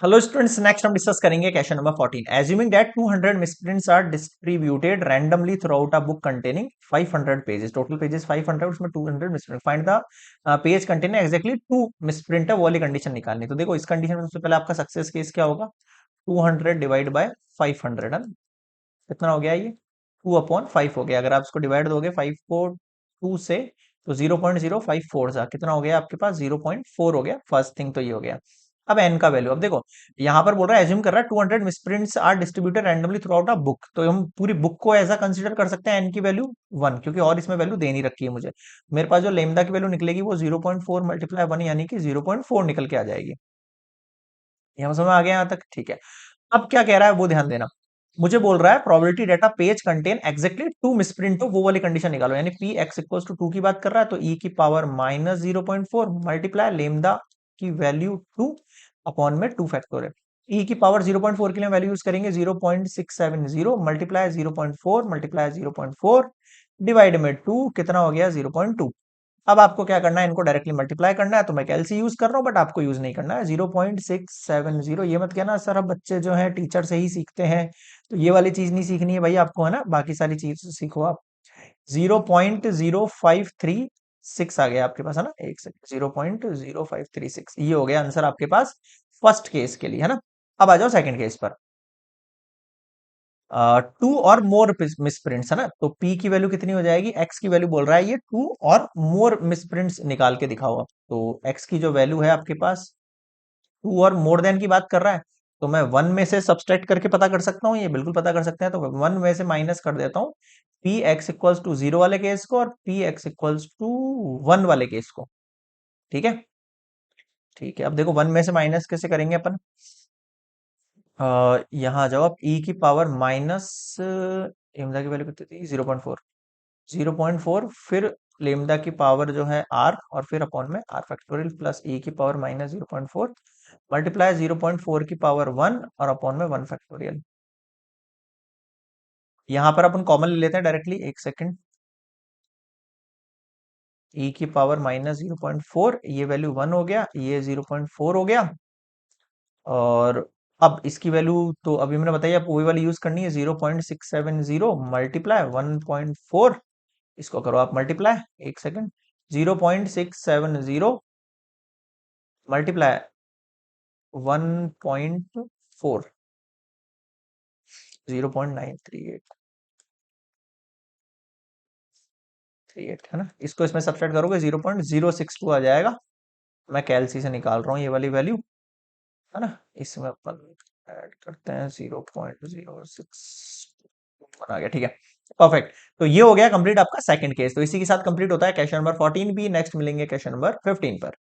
Hello students, next हम discuss करेंगे question number 14। Assuming that 200 misprints are distributed randomly throughout a book containing 500 pages, total pages 500, उसमें 200 misprint, find the page containing exactly 2 misprint है, वो वाली condition निकालनी। तो देखो इस कंडीशन में सबसे पहले आपका सक्सेस केस क्या होगा? 200 डिवाइड बाय 500 है ना? कितना हो गया ये? 2/5 हो गया। अगर आप इसको डिवाइड दोगे 5 को 2 से तो 0.054 सा कितना हो गया आपके पास? 0.4 हो गया। फर्स्ट थिंग तो ये हो गया। अब एन का वैल्यू, अब देखो यहाँ पर बोल रहा है, एज्यूम कर रहा है 200 misprints are distributed randomly throughout a book, तो हम पूरी बुक को ऐसा कंसीडर कर सकते हैं एन की वैल्यू 1, क्योंकि और इसमें वैल्यू दे नहीं रखी है मुझे। मेरे पास जो लेमदा की वैल्यू निकलेगी वो 0.4 मल्टीप्लाई 1 यानी कि 0.4 निकल के आ जाएगी। यहाँ समझ में आ गया यहाँ तक? ठीक है। अब क्या कह रहा है वो ध्यान देना। मुझे बोल रहा है probability data page contain exactly 2 misprint, हो वो वाली कंडीशन निकालो। यानी पी एक्स इक्वल्स टू 2 की बात कर रहा है, तो ई की पावर माइनस 0.4 मल्टीप्लाई लेमदा की वैल्यू 2 अपॉन में 2 फैक्टोरियल। ई की पावर 0.4 के लिए वैल्यू यूज करेंगे 0.670 मल्टीप्लाई 0.4 मल्टीप्लाई 0.4 डिवाइड में 2, कितना हो गया? 0.2। अब आपको क्या करना है? इनको डायरेक्टली मल्टीप्लाई करना है, तो मैं कैलसी यूज कर रहा हूँ, बट आपको यूज नहीं करना है। 0.670, ये मत कहना सर अब बच्चे जो है टीचर से ही सीखते हैं, तो ये वाली चीज नहीं सीखनी है भाई आपको, है ना? बाकी सारी चीज सीखो आप। 0.0536 आ गया आपके पास, है ना? एक सेकंड, 0.0536 ये हो गया आंसर आपके पास फर्स्ट केस के लिए, है ना? अब आ जाओ सेकंड केस पर। 2 और मोर मिसप्रिंट्स, है ना? तो p की वैल्यू कितनी हो जाएगी? x की वैल्यू बोल रहा है ये 2 और मोर मिसप्रिंट्स निकाल के दिखाओ आप। तो x की जो वैल्यू है आपके पास 2 और मोर देन की बात कर रहा है, तो मैं 1 में से सब्सट्रैक्ट करके पता कर सकता हूँ, ये बिल्कुल पता कर सकते हैं। तो 1 में से माइनस कर देता हूँ पी एक्स इक्वल्स टू 0 वाले केस को और पी एक्स इक्वल्स टू 1 वाले केस को। ठीक है, ठीक है। अब देखो 1 में से माइनस कैसे करेंगे अपन? यहाँ आ जाओ आप। ई की पावर माइनस लेमदा की वैल्यू कितनी थी? 0.4, 0.4, फिर लेमदा की पावर जो है आर, और फिर अपॉन में आर फैक्टोरियल प्लस ई की पावर माइनस 0.4 मल्टीप्लाई 0.4 की पावर 1 और अपॉन में 1 फैक्टोरियल। यहाँ पर अपन कॉमन ले लेते हैं डायरेक्टली, एक सेकंड। ई की पावर माइनस 0.4, ये वैल्यू 1 हो गया, ये 0.4 हो गया। और अब इसकी वैल्यू तो अभी मैंने बताई आपको वही वाली यूज करनी है, 0.670 मल्टीप्लाई 1.4, इसको करो आप मल्टीप्लाई, एक सेकंड। 0.670 मल्टीप्लाई 1.4, 0.93838, है ना? इसको इसमें सब्सट्रैक्ट करोगे 0.062 आ जाएगा। मैं कैलसी से निकाल रहा हूँ ये वाली वैल्यू, है ना? इसमें अपन ऐड करते हैं 0.06 आ गया। ठीक है, परफेक्ट। तो ये हो गया कंप्लीट आपका सेकंड केस। तो इसी के साथ कंप्लीट होता है क्वेश्चन नंबर 14 भी। नेक्स्ट मिलेंगे क्वेश्चन नंबर 15 पर।